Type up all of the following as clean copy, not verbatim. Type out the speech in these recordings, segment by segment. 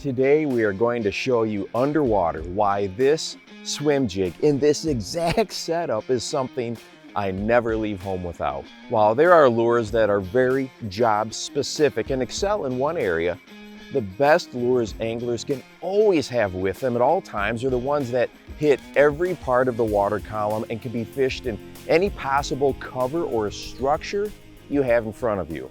Today we are going to show you underwater why this swim jig in this exact setup is something I never leave home without. While there are lures that are very job specific and excel in one area, the best lures anglers can always have with them at all times are the ones that hit every part of the water column and can be fished in any possible cover or structure you have in front of you.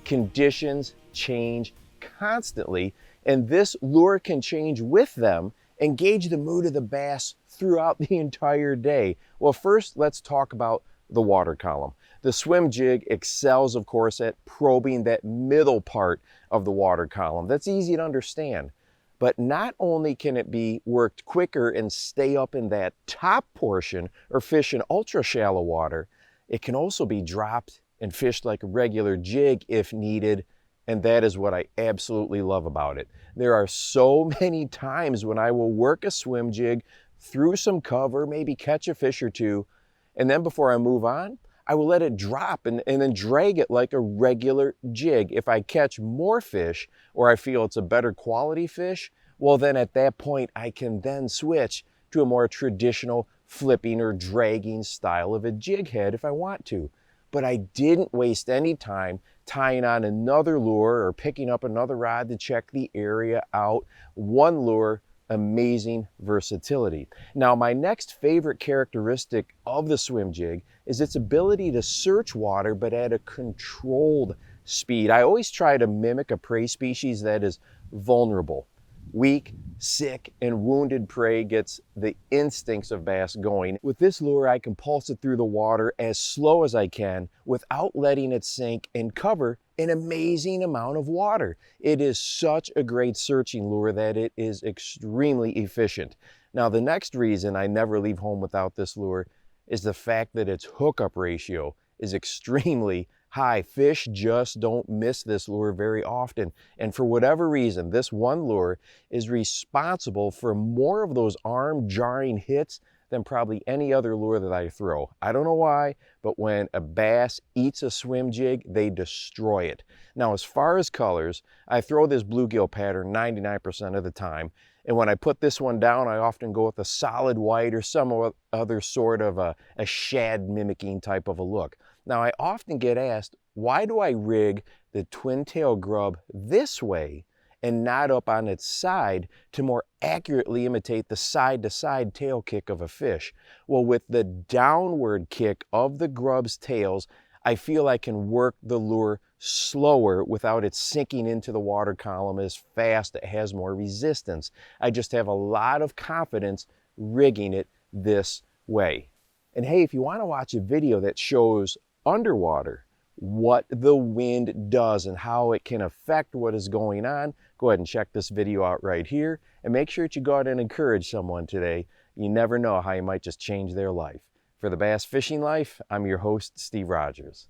Conditions change constantly, and this lure can change with them and gauge the mood of the bass throughout the entire day. Well, first, let's talk about the water column. The swim jig excels, of course, at probing that middle part of the water column. That's easy to understand. But not only can it be worked quicker and stay up in that top portion or fish in ultra shallow water, it can also be dropped and fished like a regular jig if needed. And that is what I absolutely love about it. There are so many times when I will work a swim jig through some cover, maybe catch a fish or two, and then before I move on, I will let it drop and then drag it like a regular jig. If I catch more fish or I feel it's a better quality fish, well then at that point I can then switch to a more traditional flipping or dragging style of a jig head if I want to. But I didn't waste any time tying on another lure or picking up another rod to check the area out. One lure, amazing versatility. Now, my next favorite characteristic of the swim jig is its ability to search water, but at a controlled speed. I always try to mimic a prey species that is vulnerable. Weak, sick, and wounded prey gets the instincts of bass going. With this lure, I can pulse it through the water as slow as I can without letting it sink and cover an amazing amount of water. It is such a great searching lure that it is extremely efficient. Now, the next reason I never leave home without this lure is the fact that its hookup ratio is extremely high. Fish just don't miss this lure very often. And for whatever reason, this one lure is responsible for more of those arm jarring hits than probably any other lure that I throw. I don't know why, but when a bass eats a swim jig, they destroy it. Now, as far as colors, I throw this bluegill pattern 99% of the time. And when I put this one down, I often go with a solid white or some other sort of a shad mimicking type of a look. Now, I often get asked, why do I rig the twin tail grub this way and not up on its side to more accurately imitate the side-to-side tail kick of a fish? Well, with the downward kick of the grub's tails, I feel I can work the lure slower without it sinking into the water column as fast. It has more resistance. I just have a lot of confidence rigging it this way. And hey, if you want to watch a video that shows underwater what the wind does and how it can affect what is going on, go ahead and check this video out right here, and make sure that you go out and encourage someone today. You never know how you might just change their life. For the Bass Fishing Life, I'm your host, Steve Rogers.